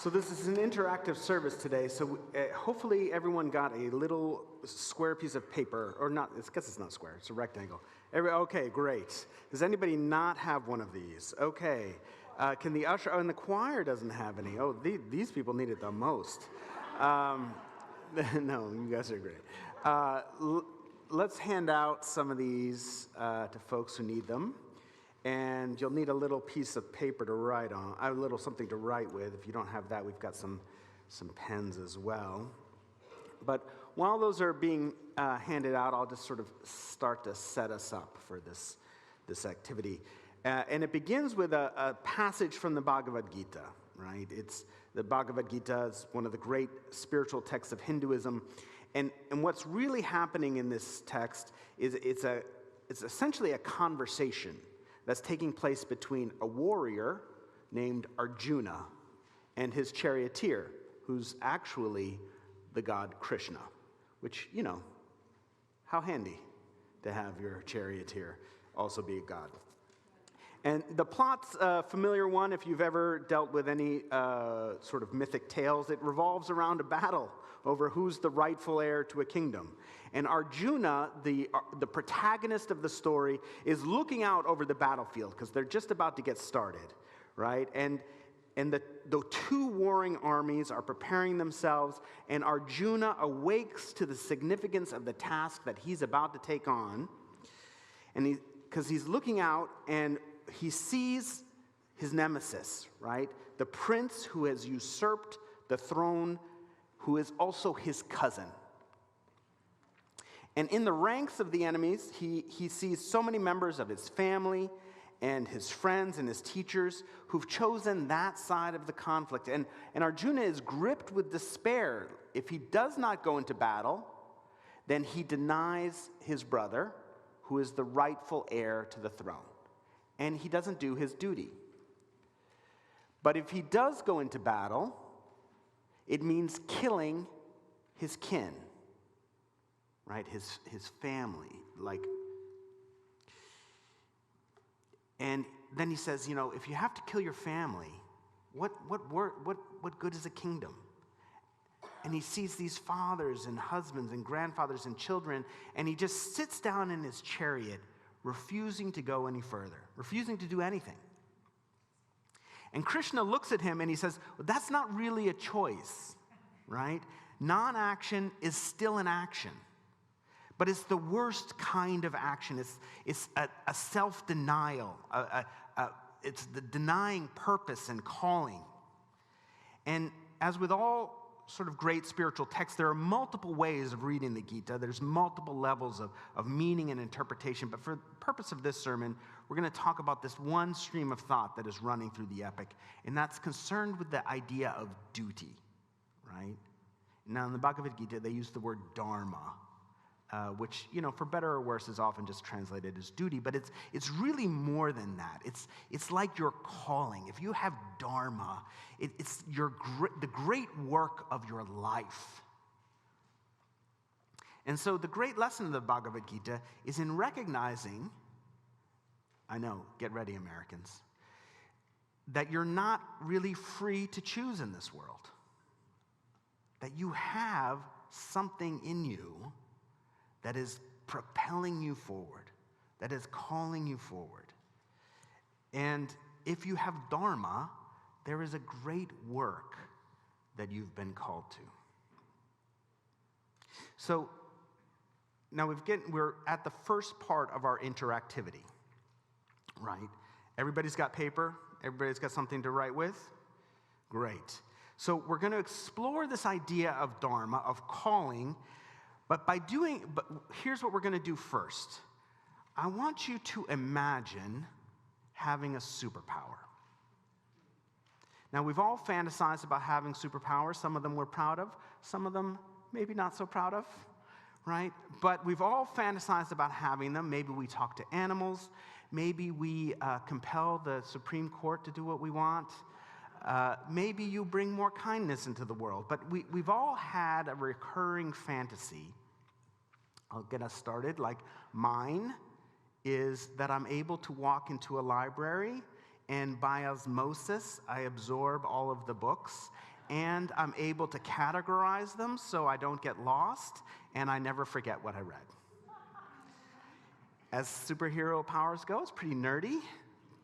So this is an interactive service today, so hopefully everyone got a little square piece of paper, or not, I guess it's not square, it's a rectangle. Okay, great. Does anybody not have one of these? Okay. Can the usher, and the choir doesn't have any. Oh, these people need it the most. No, you guys are great. Let's hand out some of these to folks who need them. And you'll need a little piece of paper to write on, a little something to write with. If you don't have that, we've got some pens as well. But while those are being handed out, I'll just sort of start to set us up for this activity. And it begins with a passage from the Bhagavad Gita, right? The Bhagavad Gita is one of the great spiritual texts of Hinduism. And what's really happening in this text is it's essentially a conversation that's taking place between a warrior named Arjuna and his charioteer, who's actually the god Krishna, which, how handy to have your charioteer also be a god. And the plot's a familiar one if you've ever dealt with any sort of mythic tales. It revolves around a battle over who's the rightful heir to a kingdom. And Arjuna, the protagonist of the story, is looking out over the battlefield because they're just about to get started, right? And the two warring armies are preparing themselves, and Arjuna awakes to the significance of the task that he's about to take on. And because he's looking out and he sees his nemesis, right? The prince who has usurped the throne, who is also his cousin. And in the ranks of the enemies, he sees so many members of his family and his friends and his teachers who've chosen that side of the conflict. And Arjuna is gripped with despair. If he does not go into battle, then he denies his brother, who is the rightful heir to the throne. And he doesn't do his duty. But if he does go into battle, it means killing his kin, right? His family, and then he says, if you have to kill your family, what good is a kingdom? And he sees these fathers and husbands and grandfathers and children, and he just sits down in his chariot, refusing to go any further, refusing to do anything. And Krishna looks at him and he says, well, that's not really a choice, right? Non-action is still an action, but it's the worst kind of action. It's a self-denial. It's the denying purpose and calling. And as with all sort of great spiritual texts, there are multiple ways of reading the Gita. There's multiple levels of meaning and interpretation. But for the purpose of this sermon, we're going to talk about this one stream of thought that is running through the epic, and that's concerned with the idea of duty, right? Now, in the Bhagavad Gita, they use the word dharma, which, for better or worse, is often just translated as duty, but it's really more than that. It's like your calling. If you have dharma, it's the great work of your life. And so the great lesson of the Bhagavad Gita is in recognizing, I know, get ready, Americans, that you're not really free to choose in this world. That you have something in you that is propelling you forward, that is calling you forward. And if you have dharma, there is a great work that you've been called to. So now we're at the first part of our interactivity, right? Everybody's got paper? Everybody's got something to write with? Great. So we're going to explore this idea of dharma, of calling. But here's what we're going to do first. I want you to imagine having a superpower. Now, we've all fantasized about having superpowers. Some of them we're proud of. Some of them maybe not so proud of, right? But we've all fantasized about having them. Maybe we talk to animals. Maybe we compel the Supreme Court to do what we want. Maybe you bring more kindness into the world. But we've all had a recurring fantasy. I'll get us started. Like mine is that I'm able to walk into a library and by osmosis, I absorb all of the books and I'm able to categorize them so I don't get lost, and I never forget what I read. As superhero powers go, it's pretty nerdy,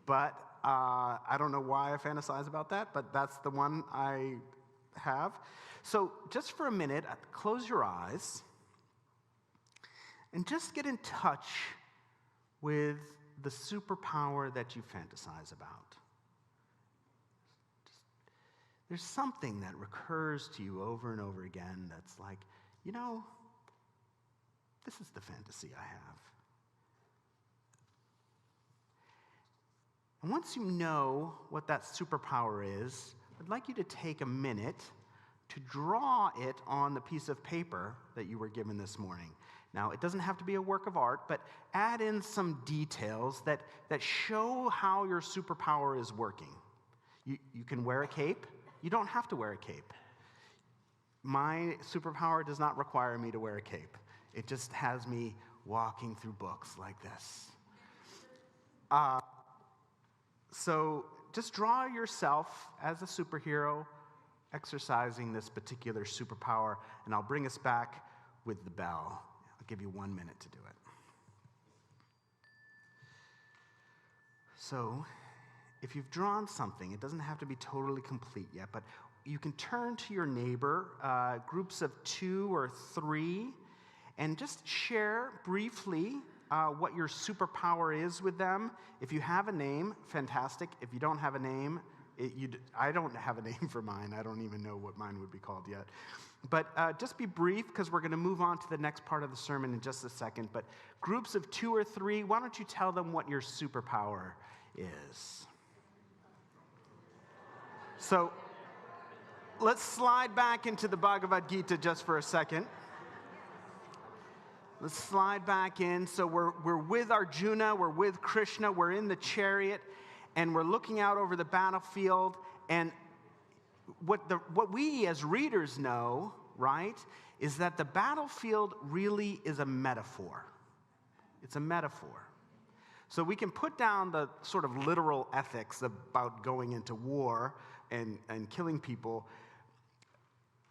but I don't know why I fantasize about that, but that's the one I have. So just for a minute, close your eyes and just get in touch with the superpower that you fantasize about. There's something that recurs to you over and over again that's like, this is the fantasy I have. And once you know what that superpower is, I'd like you to take a minute to draw it on the piece of paper that you were given this morning. Now, it doesn't have to be a work of art, but add in some details that show how your superpower is working. You can wear a cape. You don't have to wear a cape. My superpower does not require me to wear a cape. It just has me walking through books like this. So just draw yourself as a superhero exercising this particular superpower, and I'll bring us back with the bell. I'll give you 1 minute to do it. So, if you've drawn something, it doesn't have to be totally complete yet, but you can turn to your neighbor, groups of 2 or 3, and just share briefly what your superpower is with them. If you have a name, fantastic. If you don't have a name, I don't have a name for mine. I don't even know what mine would be called yet. But just be brief, because we're going to move on to the next part of the sermon in just a second. But groups of 2 or 3, why don't you tell them what your superpower is? So let's slide back into the Bhagavad Gita just for a second. Let's slide back in. So we're with Arjuna, we're with Krishna, we're in the chariot, and we're looking out over the battlefield. And what we as readers know, right, is that the battlefield really is a metaphor. It's a metaphor. So we can put down the sort of literal ethics about going into war and killing people,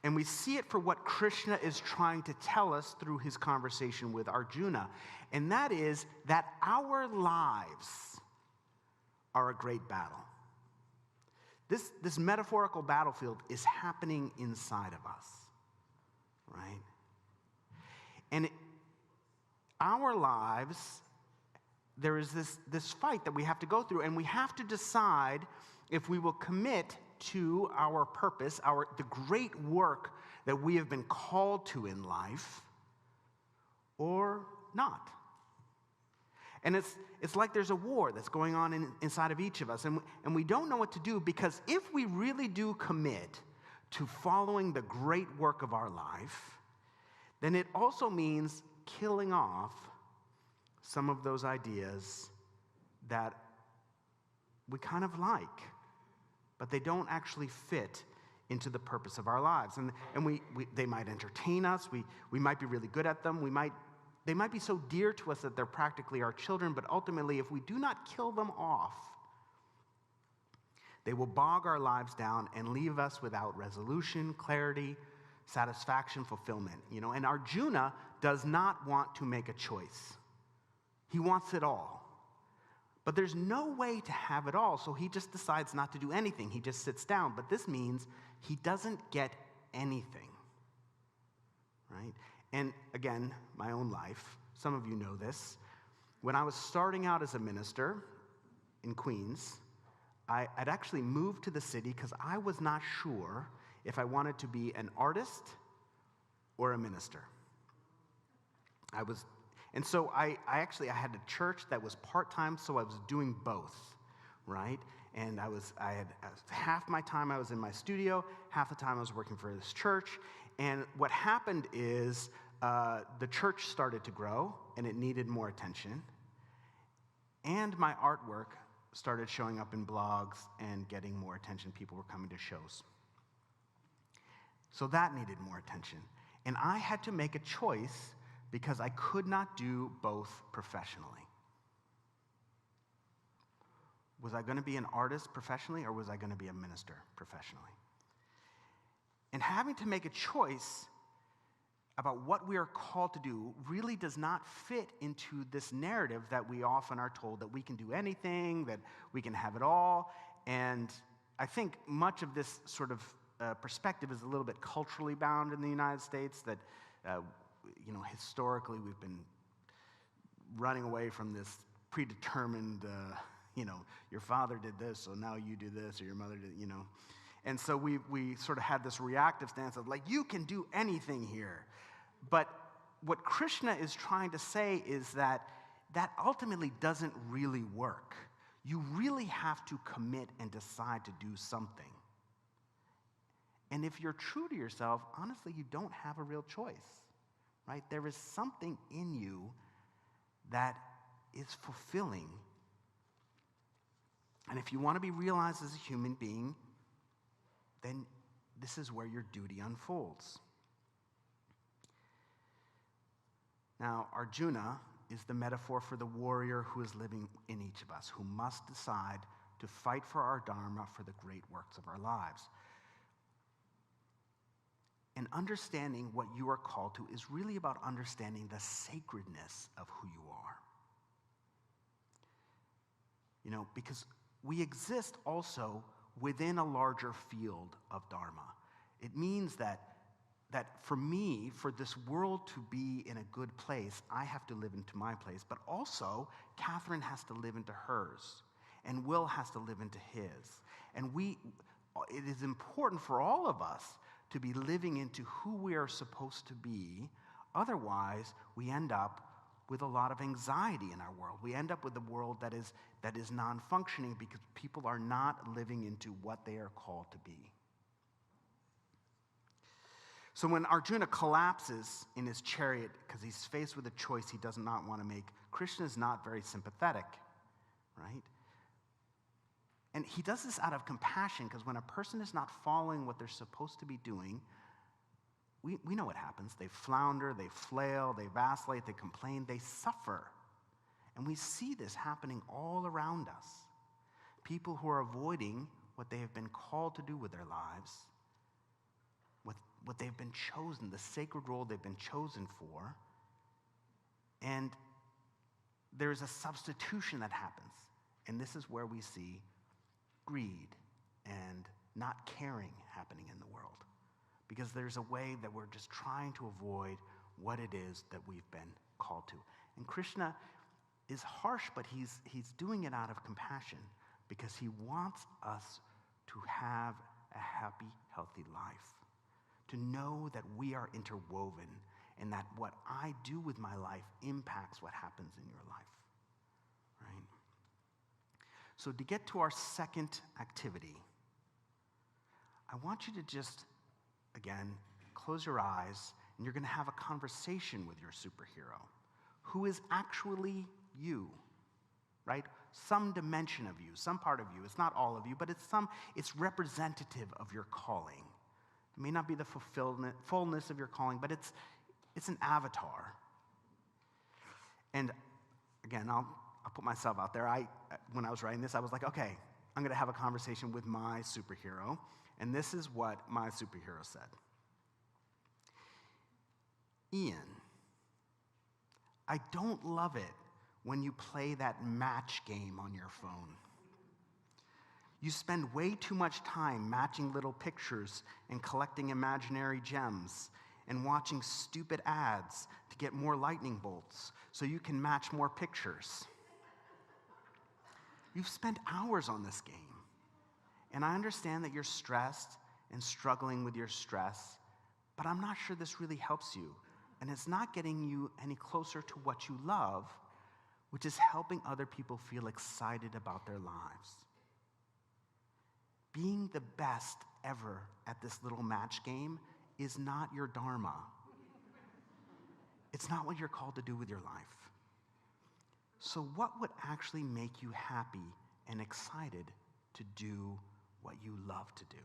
and we see it for what Krishna is trying to tell us through his conversation with Arjuna, and that is that our lives are a great battle. This metaphorical battlefield is happening inside of us, right? And our lives, there is this fight that we have to go through, and we have to decide if we will commit to our purpose, the great work that we have been called to in life, or not. And it's like there's a war that's going on inside of each of us, and we don't know what to do, because if we really do commit to following the great work of our life, then it also means killing off some of those ideas that we kind of like, but they don't actually fit into the purpose of our lives. And they might entertain us. We might be really good at them. They might be so dear to us that they're practically our children, but ultimately, if we do not kill them off, they will bog our lives down and leave us without resolution, clarity, satisfaction, fulfillment. And Arjuna does not want to make a choice. He wants it all. But there's no way to have it all, so he just decides not to do anything. He just sits down. But this means he doesn't get anything, right? And again, my own life, some of you know this. When I was starting out as a minister in Queens, I'd actually moved to the city because I was not sure if I wanted to be an artist or a minister. And so I had a church that was part-time, so I was doing both, right? And half my time I was in my studio, half the time I was working for this church. And what happened is the church started to grow, and it needed more attention. And my artwork started showing up in blogs and getting more attention. People were coming to shows. So that needed more attention. And I had to make a choice, because I could not do both professionally. Was I going to be an artist professionally, or was I going to be a minister professionally? And having to make a choice about what we are called to do really does not fit into this narrative that we often are told that we can do anything, that we can have it all. And I think much of this sort of perspective is a little bit culturally bound in the United States, that historically we've been running away from this predetermined, your father did this, so now you do this, or your mother did, And so we sort of had this reactive stance of like, you can do anything here. But what Krishna is trying to say is that ultimately doesn't really work. You really have to commit and decide to do something. And if you're true to yourself, honestly, you don't have a real choice, right? There is something in you that is fulfilling. And if you want to be realized as a human being, then this is where your duty unfolds. Now, Arjuna is the metaphor for the warrior who is living in each of us, who must decide to fight for our dharma, for the great works of our lives. And understanding what you are called to is really about understanding the sacredness of who you are. Because we exist also within a larger field of dharma. It means that for me, for this world to be in a good place, I have to live into my place. But also, Catherine has to live into hers, and Will has to live into his. And it is important for all of us to be living into who we are supposed to be. Otherwise, we end up with a lot of anxiety in our world. We end up with a world that is non-functioning because people are not living into what they are called to be. So when Arjuna collapses in his chariot because he's faced with a choice he does not want to make, Krishna is not very sympathetic, right? And he does this out of compassion, because when a person is not following what they're supposed to be doing, we know what happens. They flounder, they flail, they vacillate, they complain, they suffer. And we see this happening all around us. People who are avoiding what they have been called to do with their lives, what they've been chosen, the sacred role they've been chosen for, and there's a substitution that happens. And this is where we see greed and not caring happening in the world, because there's a way that we're just trying to avoid what it is that we've been called to. And Krishna is harsh, but he's doing it out of compassion, because he wants us to have a happy, healthy life, to know that we are interwoven and that what I do with my life impacts what happens in your life, right? So to get to our second activity, I want you to just, again, close your eyes, and you're going to have a conversation with your superhero, who is actually you, right? Some dimension of you, some part of you. It's not all of you, but it's representative of your calling. It may not be the fullness of your calling, but it's an avatar. And again, I'll put myself out there. When I was writing this, I was like, okay, I'm going to have a conversation with my superhero. And this is what my superhero said. Ian, I don't love it when you play that match game on your phone. You spend way too much time matching little pictures and collecting imaginary gems and watching stupid ads to get more lightning bolts so you can match more pictures. You've spent hours on this game. And I understand that you're stressed and struggling with your stress, but I'm not sure this really helps you. And it's not getting you any closer to what you love, which is helping other people feel excited about their lives. Being the best ever at this little match game is not your dharma. It's not what you're called to do with your life. So what would actually make you happy and excited to do what you love to do?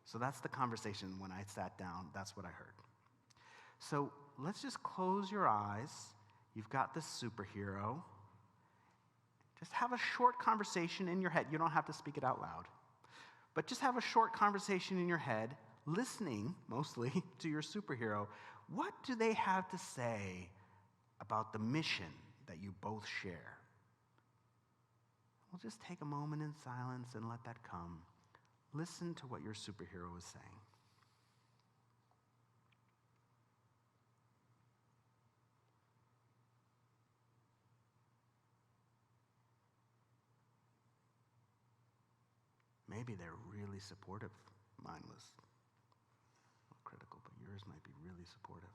So that's the conversation. When I sat down, that's what I heard. So let's just close your eyes. You've got this superhero. Just have a short conversation in your head. You don't have to speak it out loud. But just have a short conversation in your head, listening mostly to your superhero. What do they have to say about the mission that you both share? We'll just take a moment in silence and let that come. Listen to what your superhero is saying. Maybe they're really supportive. Mine was critical, but yours might be really supportive.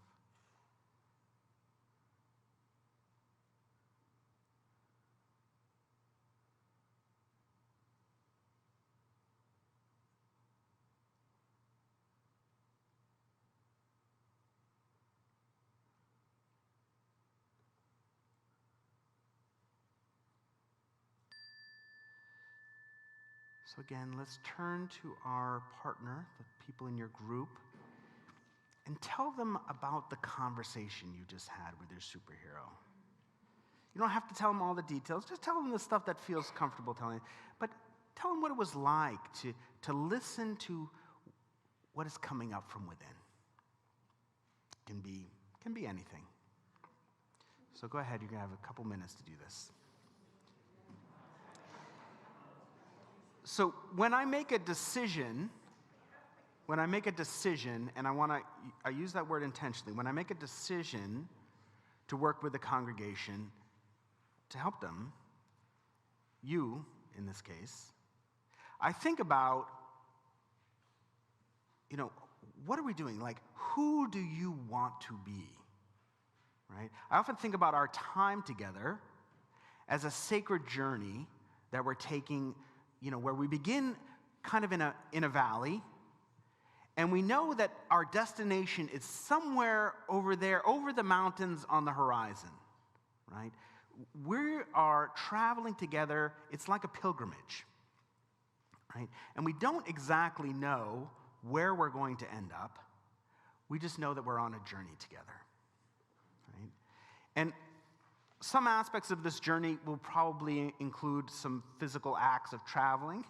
So again, let's turn to our partner, the people in your group, and tell them about the conversation you just had with your superhero. You don't have to tell them all the details. Just tell them the stuff that feels comfortable telling. But tell them what it was like to listen to what is coming up from within. Can be anything. So go ahead. You're going to have a couple minutes to do this. So when I make a decision, and I use that word intentionally, when I make a decision to work with the congregation to help them, you in this case, I think about, what are we doing? Like, who do you want to be? Right? I often think about our time together as a sacred journey that we're taking, where we begin kind of in a valley, and we know that our destination is somewhere over there, over the mountains on the horizon, right? We are traveling together. It's like a pilgrimage, right? And we don't exactly know where we're going to end up. We just know that we're on a journey together, right? And some aspects of this journey will probably include some physical acts of traveling,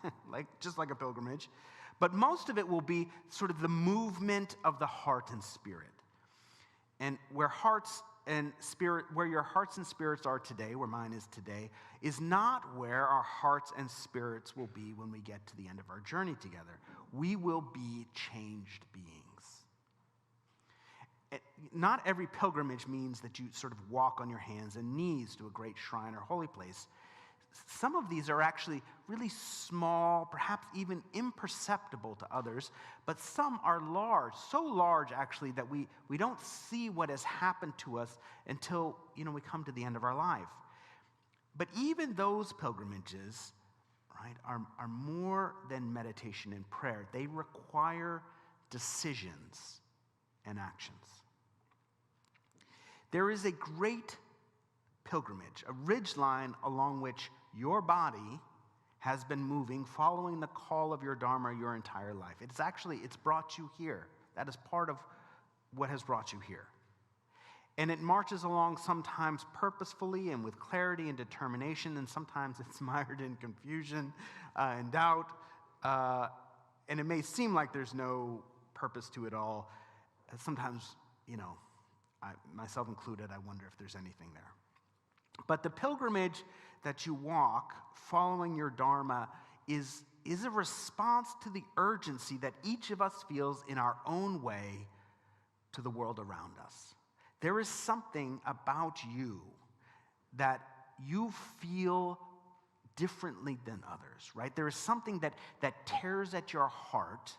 just like a pilgrimage. But most of it will be sort of the movement of the heart and spirit. And where your hearts and spirits are today, where mine is today, is not where our hearts and spirits will be when we get to the end of our journey together. We will be changed beings. Not every pilgrimage means that you sort of walk on your hands and knees to a great shrine or holy place. Some of these are actually really small, perhaps even imperceptible to others, but some are large, so large actually that we don't see what has happened to us until we come to the end of our life. But even those pilgrimages, right, are more than meditation and prayer. They require decisions and actions. There is a great pilgrimage, a ridgeline along which your body has been moving, following the call of your Dharma your entire life. It's brought you here. That is part of what has brought you here. And it marches along sometimes purposefully and with clarity and determination, and sometimes it's mired in confusion and doubt. And it may seem like there's no purpose to it all. Sometimes, myself included, I wonder if there's anything there. But the pilgrimage that you walk following your Dharma is a response to the urgency that each of us feels in our own way to the world around us. There is something about you that you feel differently than others, right? There is something that tears at your heart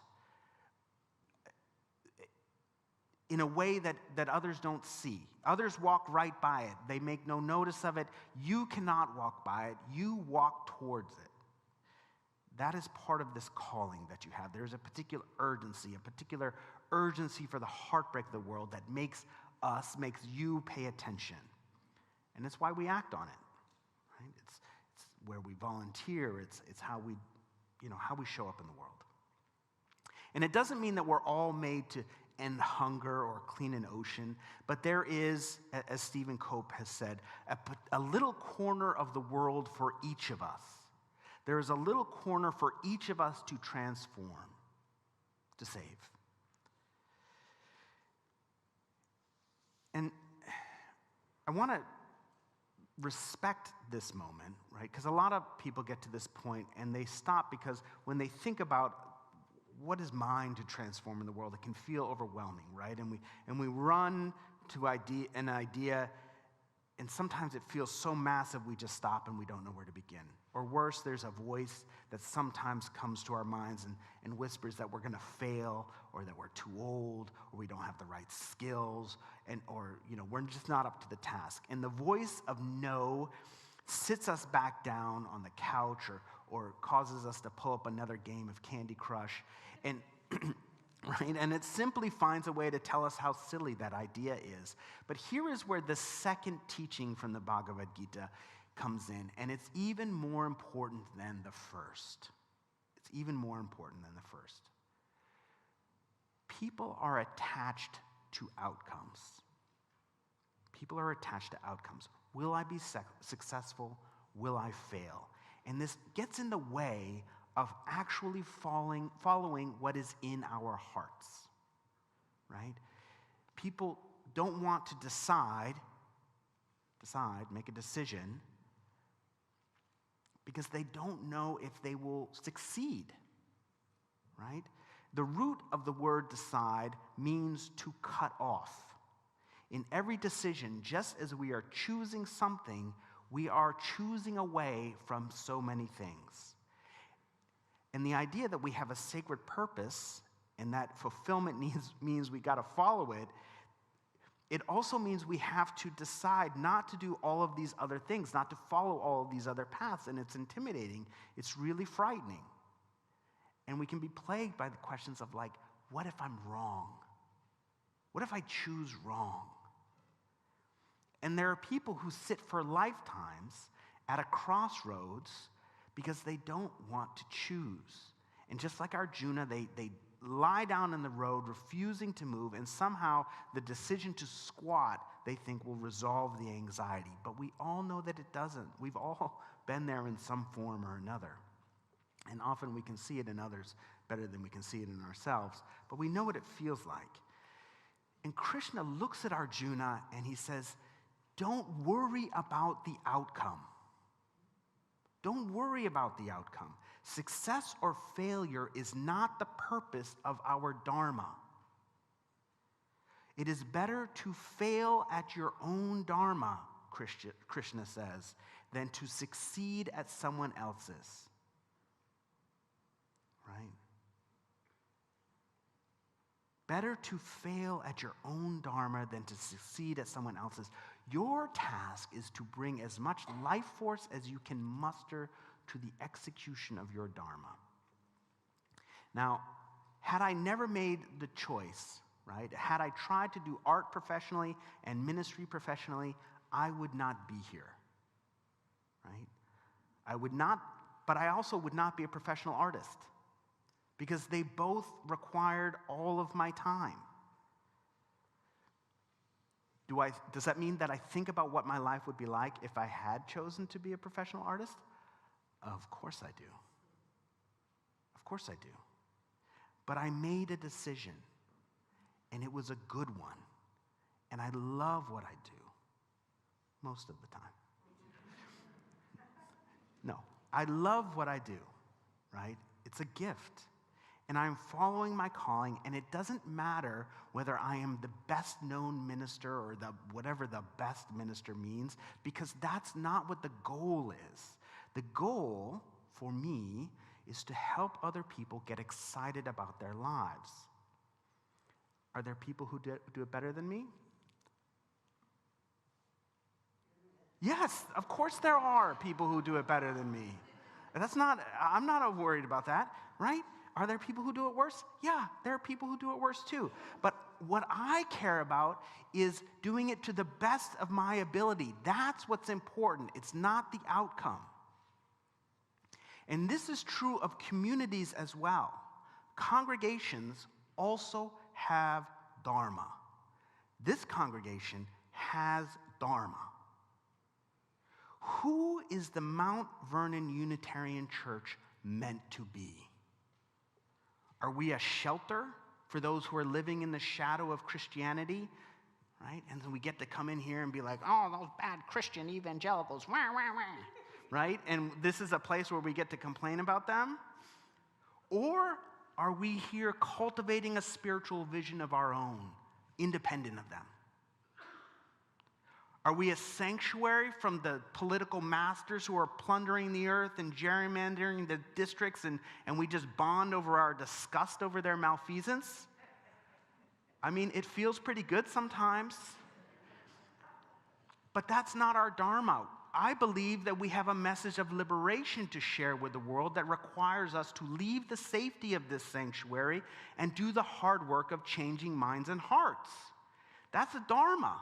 in a way that others don't see. Others walk right by it. They make no notice of it. You cannot walk by it. You walk towards it. That is part of this calling that you have. There's a particular urgency for the heartbreak of the world that makes you pay attention. And it's why we act on it. Right? It's where we volunteer. It's how we show up in the world. And it doesn't mean that we're all made to end hunger or clean an ocean, but there is, as Stephen Cope has said, a little corner of the world for each of us There is a little corner for each of us to transform, to save. And I want to respect this moment, right? Because a lot of people get to this point and they stop because when they think about what is mine to transform in the world, it can feel overwhelming, right? And we run to an idea, and sometimes it feels so massive we just stop and we don't know where to begin. Or worse, there's a voice that sometimes comes to our minds and whispers that we're going to fail, or that we're too old, or we don't have the right skills, or we're just not up to the task. And the voice of no sits us back down on the couch or causes us to pull up another game of Candy Crush. And right? And it simply finds a way to tell us how silly that idea is. But here is where the second teaching from the Bhagavad Gita comes in, and it's even more important than the first. It's even more important than the first. People are attached to outcomes. People are attached to outcomes. Will I be successful? Will I fail? And this gets in the way of actually following what is in our hearts, right? People don't want to decide, make a decision, because they don't know if they will succeed, right? The root of the word decide means to cut off. In every decision, just as we are choosing something, we are choosing away from so many things. And the idea that we have a sacred purpose and that fulfillment means we got to follow it, it also means we have to decide not to do all of these other things, not to follow all of these other paths. And it's intimidating. It's really frightening. And we can be plagued by the questions of like, what if I'm wrong? What if I choose wrong? And there are people who sit for lifetimes at a crossroads because they don't want to choose. And just like Arjuna, they lie down in the road, refusing to move, and somehow the decision to squat, they think, will resolve the anxiety. But we all know that it doesn't. We've all been there in some form or another. And often we can see it in others better than we can see it in ourselves. But we know what it feels like. And Krishna looks at Arjuna and he says, don't worry about the outcome. Don't worry about the outcome. Success or failure is not the purpose of our dharma. It is better to fail at your own dharma, Krishna says, than to succeed at someone else's. Right? Better to fail at your own dharma than to succeed at someone else's. Your task is to bring as much life force as you can muster to the execution of your dharma. Now, had I never made the choice, right, had I tried to do art professionally and ministry professionally, I would not be here, right? I would not, but I also would not be a professional artist because they both required all of my time. Does that mean that I think about what my life would be like if I had chosen to be a professional artist? Of course I do. Of course I do. But I made a decision, and it was a good one. And I love what I do most of the time. No, I love what I do, right? It's a gift. And I'm following my calling, and it doesn't matter whether I am the best known minister or whatever the best minister means, because that's not what the goal is. The goal for me is to help other people get excited about their lives. Are there people who do it better than me? Yes, of course there are people who do it better than me. I'm not worried about that, right? Are there people who do it worse? Yeah, there are people who do it worse too. But what I care about is doing it to the best of my ability. That's what's important. It's not the outcome. And this is true of communities as well. Congregations also have dharma. This congregation has dharma. Who is the Mount Vernon Unitarian Church meant to be? Are we a shelter for those who are living in the shadow of Christianity? Right? And then we get to come in here and be like, oh, those bad Christian evangelicals, wah, wah, wah. Right? And this is a place where we get to complain about them? Or are we here cultivating a spiritual vision of our own, independent of them? Are we a sanctuary from the political masters who are plundering the earth and gerrymandering the districts, and we just bond over our disgust over their malfeasance? I mean, it feels pretty good sometimes. But that's not our dharma. I believe that we have a message of liberation to share with the world that requires us to leave the safety of this sanctuary and do the hard work of changing minds and hearts. That's a dharma.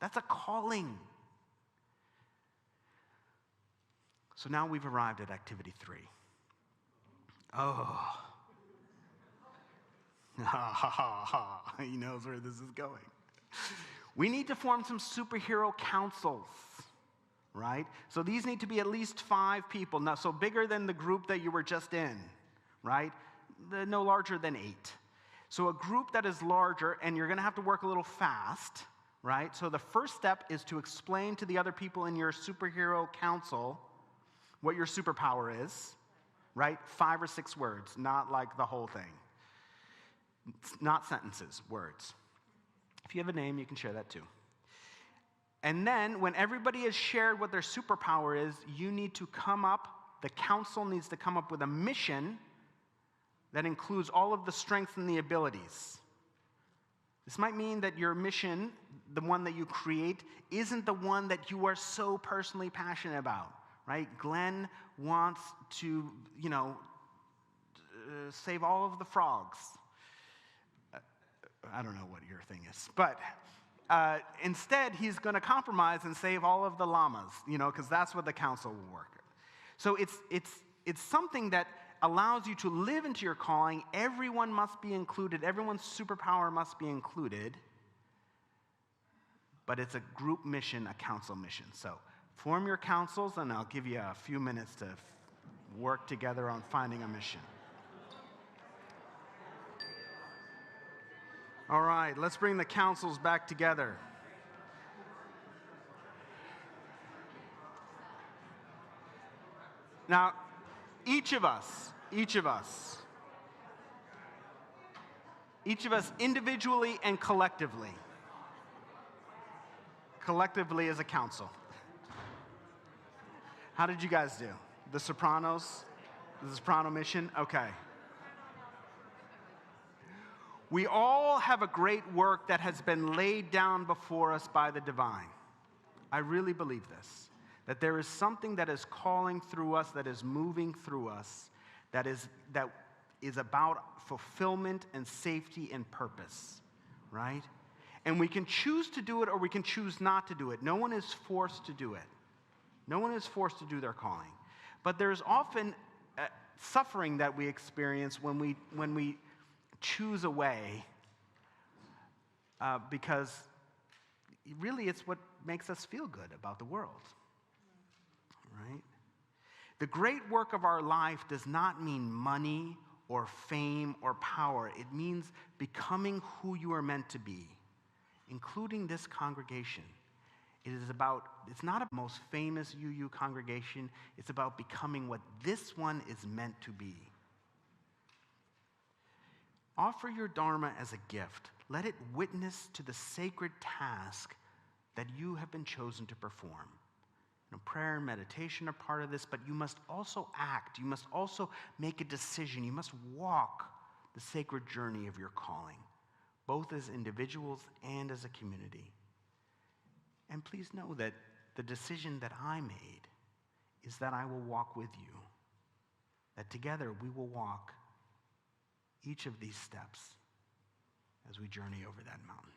That's a calling. So now we've arrived at activity 3. Oh. He knows where this is going. We need to form some superhero councils, right? So these need to be at least 5 people. Now, so bigger than the group that you were just in, right? No larger than 8. So a group that is larger, and you're going to have to work a little fast, right? So the first step is to explain to the other people in your superhero council what your superpower is, right? 5 or 6 words, not like the whole thing. Not sentences, words. If you have a name, you can share that too. And then when everybody has shared what their superpower is, you need to come up, the council needs to come up with a mission that includes all of the strengths and the abilities. This might mean that your mission, the one that you create, isn't the one that you are so personally passionate about, right? Glenn wants to, save all of the frogs. I don't know what your thing is, but instead he's going to compromise and save all of the llamas, because that's what the council will work. So it's something that allows you to live into your calling. Everyone must be included. Everyone's superpower must be included. But it's a group mission, a council mission. So form your councils, and I'll give you a few minutes to work together on finding a mission. All right, let's bring the councils back together. Now, each of us individually and collectively as a council. How did you guys do? The Sopranos? The Soprano mission? Okay. We all have a great work that has been laid down before us by the divine. I really believe this, that there is something that is calling through us, that is moving through us, that is about fulfillment and safety and purpose, right? And we can choose to do it or we can choose not to do it. No one is forced to do it. No one is forced to do their calling. But there's often suffering that we experience when we choose a way, because really it's what makes us feel good about the world, right? The great work of our life does not mean money or fame or power. It means becoming who you are meant to be, including this congregation. It's not a most famous UU congregation. It's about becoming what this one is meant to be. Offer your dharma as a gift. Let it witness to the sacred task that you have been chosen to perform. Prayer and meditation are part of this, but you must also act. You must also make a decision. You must walk the sacred journey of your calling, both as individuals and as a community. And please know that the decision that I made is that I will walk with you, that together we will walk each of these steps as we journey over that mountain.